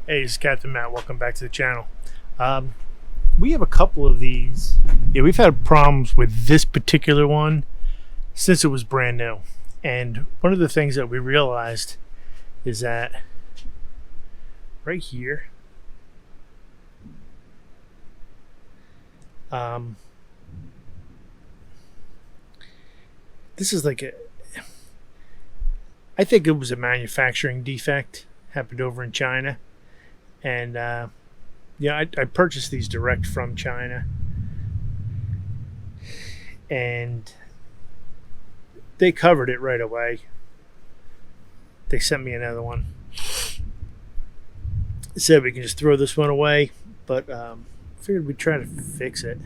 Hey, this is Captain Matt. Welcome back to the channel. We have a couple of these. Yeah, we've had problems with this particular one since it was brand new. And one of the things that we realized is that right here, this is like I think it was a manufacturing defect, happened over in China. And yeah, I purchased these direct from China, and they covered it right away. They sent me another one. They said we can just throw this one away, but figured we'd try to fix it,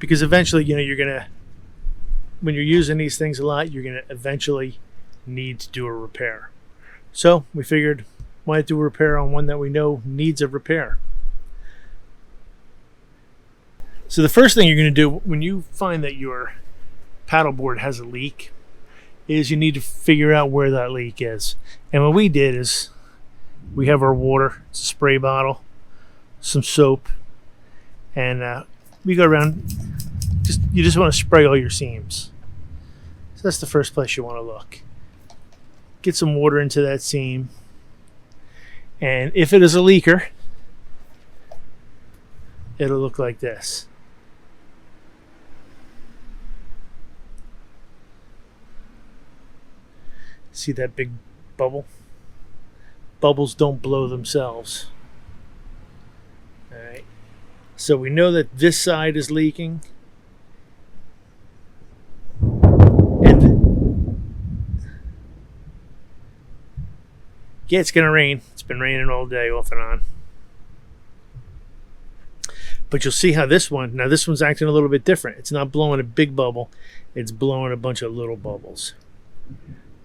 because eventually, you're gonna, when you're using these things a lot, you're gonna eventually need to do a repair. So we figured, why not do a repair on one that we know needs a repair? So the first thing you're going to do when you find that your paddleboard has a leak is you need to figure out where that leak is. And what we did is we have our water, it's a spray bottle, some soap, and we go around. You just want to spray all your seams. So that's the first place you want to look. Get some water into that seam. And if it is a leaker, it'll look like this. See that big bubble? Bubbles don't blow themselves. Alright. So we know that this side is leaking. Yeah, it's going to rain. It's been raining all day off and on. But you'll see how this one's acting a little bit different. It's not blowing a big bubble. It's blowing a bunch of little bubbles.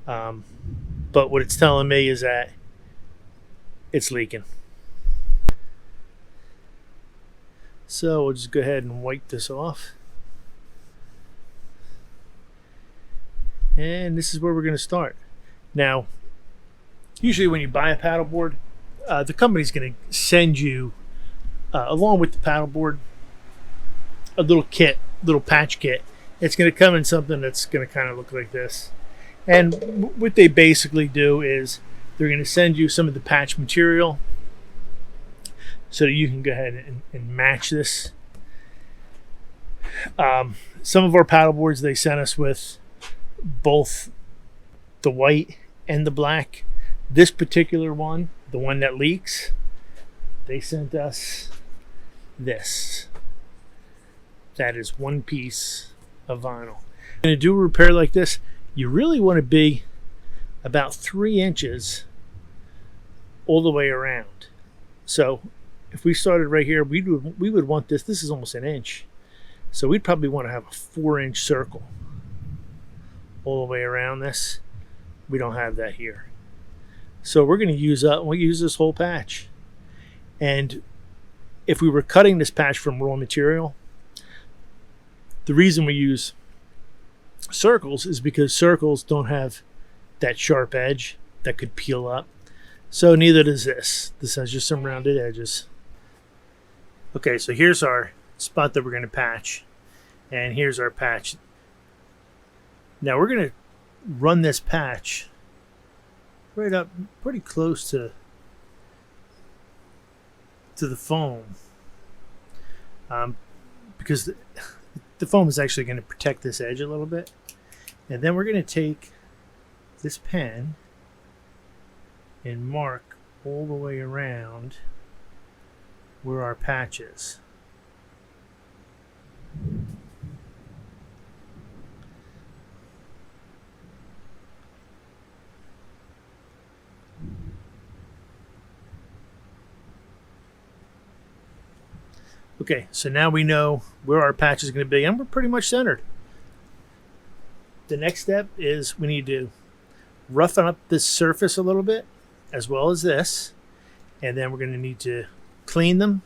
But what it's telling me is that it's leaking. So we'll just go ahead and wipe this off. And this is where we're going to start. Now, usually when you buy a paddleboard, the company's going to send you, along with the paddleboard, a little patch kit. It's going to come in something that's going to kind of look like this. And what they basically do is they're going to send you some of the patch material so that you can go ahead and match this. Some of our paddleboards, they sent us with both the white and the black. This particular one, the one that leaks, they sent us this. That is one piece of vinyl. When you do a repair like this, you really want to be about 3 inches all the way around. So if we started right here, we would want this. This is almost an inch. So we'd probably want to have a 4-inch circle all the way around this. We don't have that here. So we're going to use this whole patch. And if we were cutting this patch from raw material, the reason we use circles is because circles don't have that sharp edge that could peel up. So neither does this. This has just some rounded edges. Okay, so here's our spot that we're going to patch. And here's our patch. Now we're going to run this patch right up pretty close to the foam, because the foam is actually going to protect this edge a little bit. And then we're going to take this pen and mark all the way around where our patch is. Okay, so now we know where our patch is going to be, and we're pretty much centered. The next step is we need to roughen up this surface a little bit, as well as this, and then we're going to need to clean them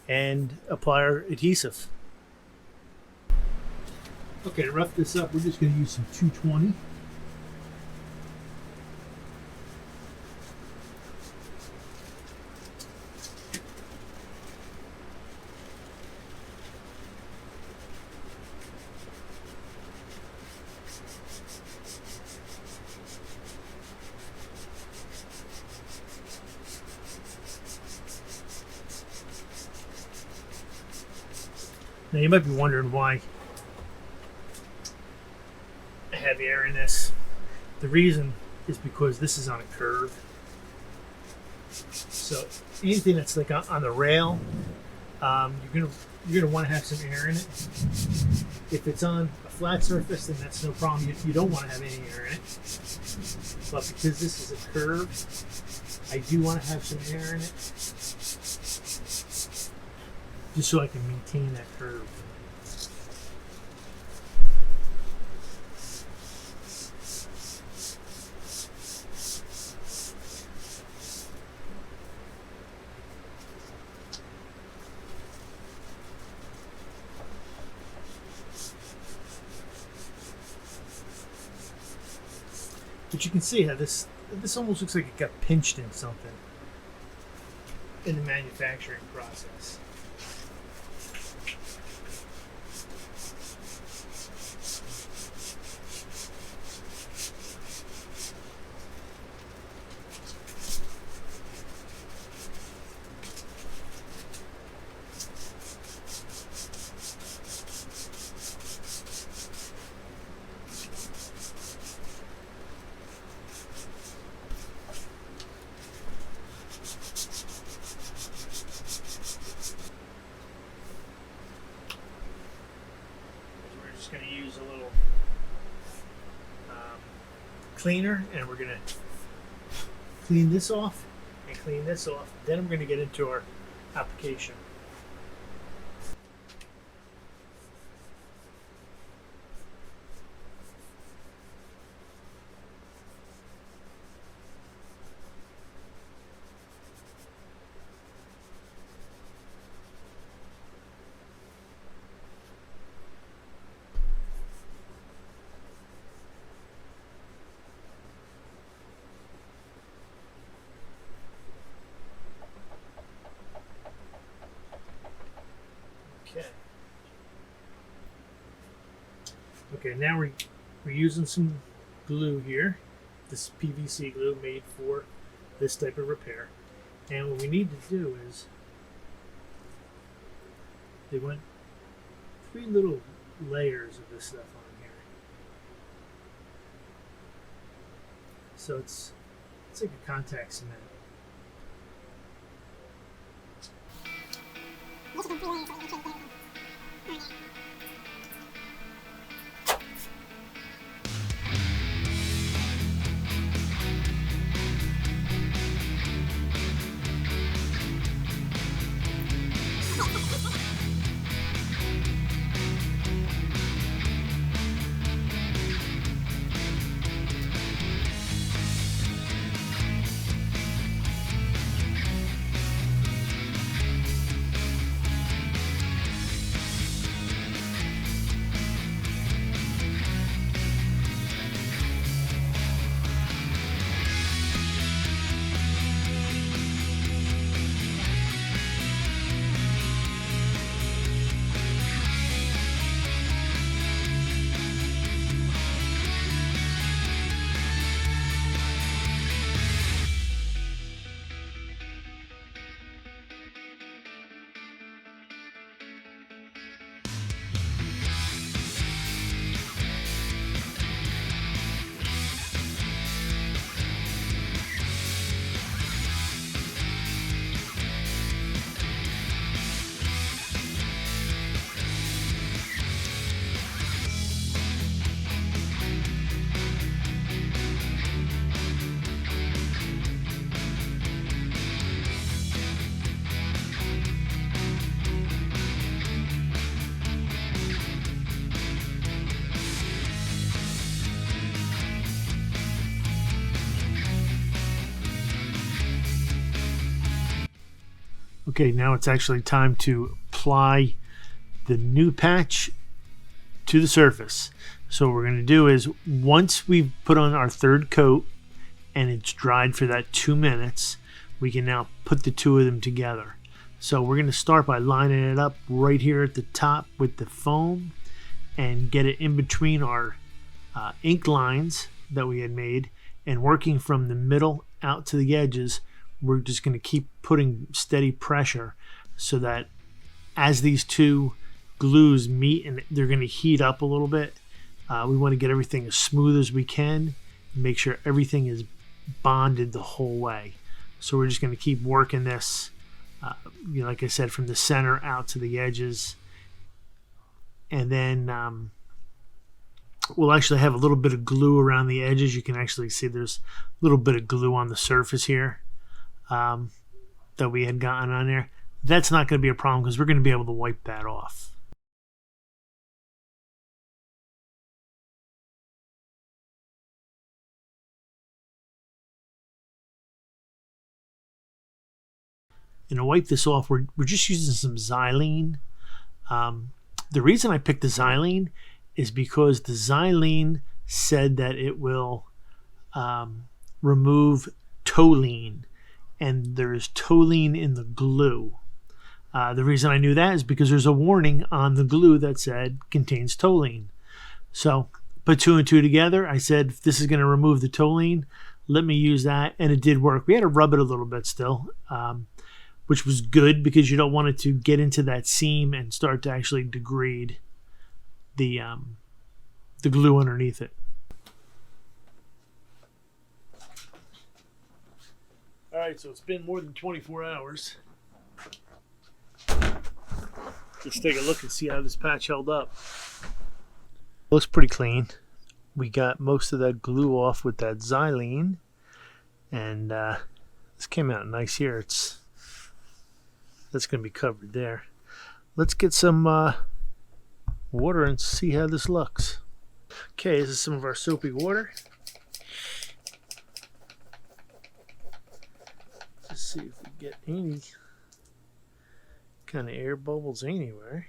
and apply our adhesive. Okay, to rough this up, we're just going to use some 220. Now you might be wondering why I have air in this. The reason is because this is on a curve. So anything that's like on the rail, you're gonna want to have some air in it. If it's on a flat surface, then that's no problem. You don't want to have any air in it. But because this is a curve, I do want to have some air in it, just so I can maintain that curve. But you can see how this almost looks like it got pinched in something in the manufacturing process. Going to use a little cleaner, and we're going to clean this off and clean this off. Then I'm going to get into our application. Okay, now we're using some glue here. This PVC glue made for this type of repair. And what we need to do is, they went 3 little layers of this stuff on here. So it's like a contact cement. Okay, now it's actually time to apply the new patch to the surface. So what we're going to do is, once we've put on our third coat and it's dried for that 2 minutes, we can now put the two of them together. So we're going to start by lining it up right here at the top with the foam and get it in between our ink lines that we had made, and working from the middle out to the edges. We're just going to keep putting steady pressure so that as these two glues meet and they're going to heat up a little bit. We want to get everything as smooth as we can and make sure everything is bonded the whole way. So we're just going to keep working this, like I said, from the center out to the edges. And then we'll actually have a little bit of glue around the edges. You can actually see there's a little bit of glue on the surface here that we had gotten on there. That's not going to be a problem because we're going to be able to wipe that off. And to wipe this off, we're just using some xylene. The reason I picked the xylene is because the xylene said that it will remove toluene, and there's toluene in the glue. The reason I knew that is because there's a warning on the glue that said contains toluene. So put two and two together. I said, if this is going to remove the toluene, let me use that, and it did work. We had to rub it a little bit still, which was good because you don't want it to get into that seam and start to actually degrade the glue underneath it. All right, so it's been more than 24 hours. Let's take a look and see how this patch held up. Looks pretty clean. We got most of that glue off with that xylene, and this came out nice here. That's going to be covered there. Let's get some water and see how this looks. Okay, this is some of our soapy water. Let's see if we get any kind of air bubbles anywhere.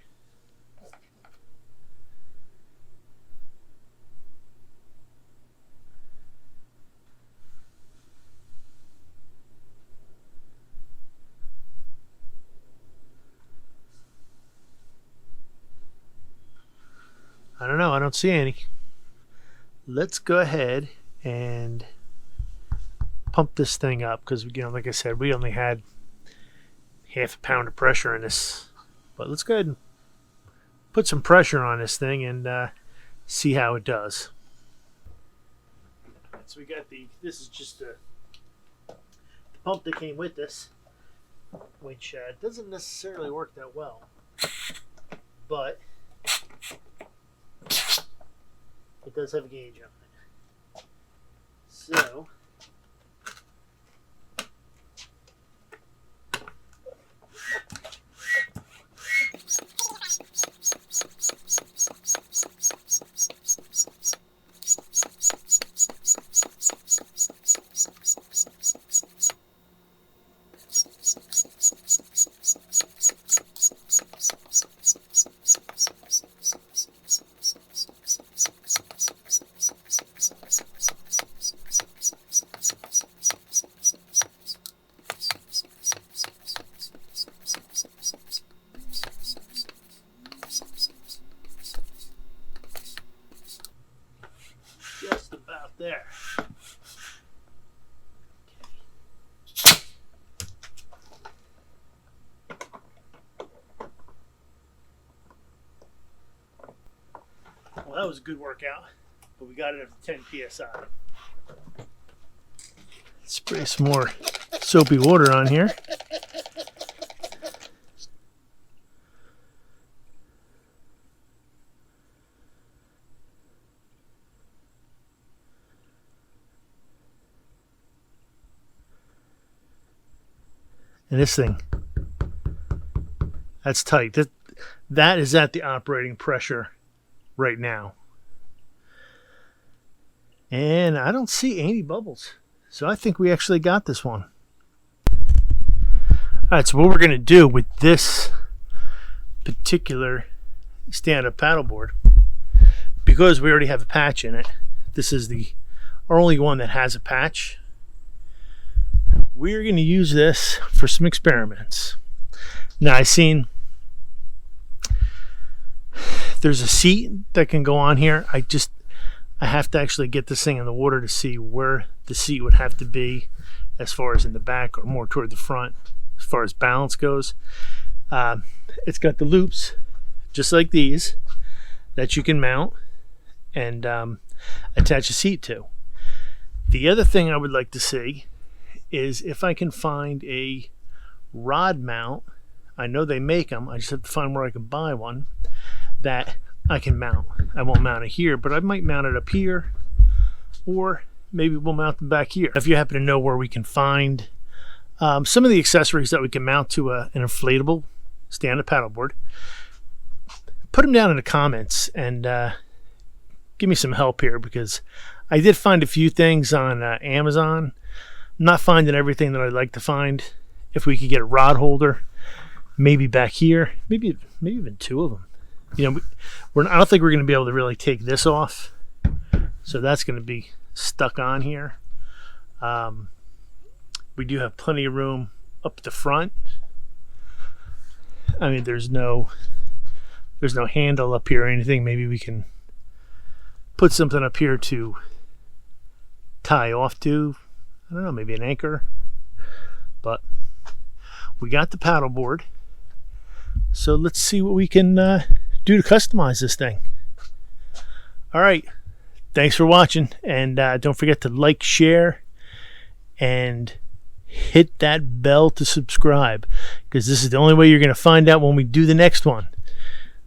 I don't know, I don't see any. Let's go ahead and pump this thing up because, like I said, we only had half a pound of pressure in this. But let's go ahead and put some pressure on this thing and see how it does. So we got this is just the pump that came with this, which doesn't necessarily work that well. But it does have a gauge on it. So just about there. Well, that was a good workout, but we got it at 10 psi. Spray some more soapy water on here. And this thing, that's tight. That is at the operating pressure right now. And I don't see any bubbles. So I think we actually got this one. Alright, so what we're going to do with this particular stand-up paddleboard, because we already have a patch in it, this is our only one that has a patch. We're going to use this for some experiments. Now I seen there's a seat that can go on here. I have to actually get this thing in the water to see where the seat would have to be as far as in the back or more toward the front as far as balance goes. It's got the loops just like these, that you can mount and attach a seat to. The other thing I would like to see is if I can find a rod mount. I know they make them. I just have to find where I can buy one that I can mount. I won't mount it here, but I might mount it up here, or maybe we'll mount them back here. If you happen to know where we can find some of the accessories that we can mount to an inflatable stand-up paddleboard, put them down in the comments and give me some help here, because I did find a few things on Amazon. I'm not finding everything that I'd like to find. If we could get a rod holder, maybe back here, maybe even two of them. You know, I don't think we're going to be able to really take this off, so that's going to be stuck on here. We do have plenty of room up the front. I mean, there's no handle up here or anything. Maybe we can put something up here to tie off to. I don't know, maybe an anchor. But we got the paddleboard, so let's see what we can do to customize this thing. All right, thanks for watching, and don't forget to like, share, and hit that bell to subscribe, because this is the only way you're going to find out when we do the next one.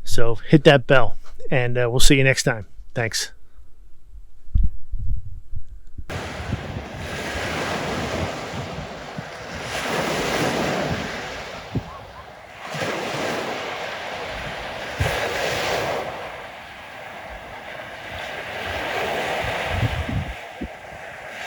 So hit that bell, and we'll see you next time. Thanks.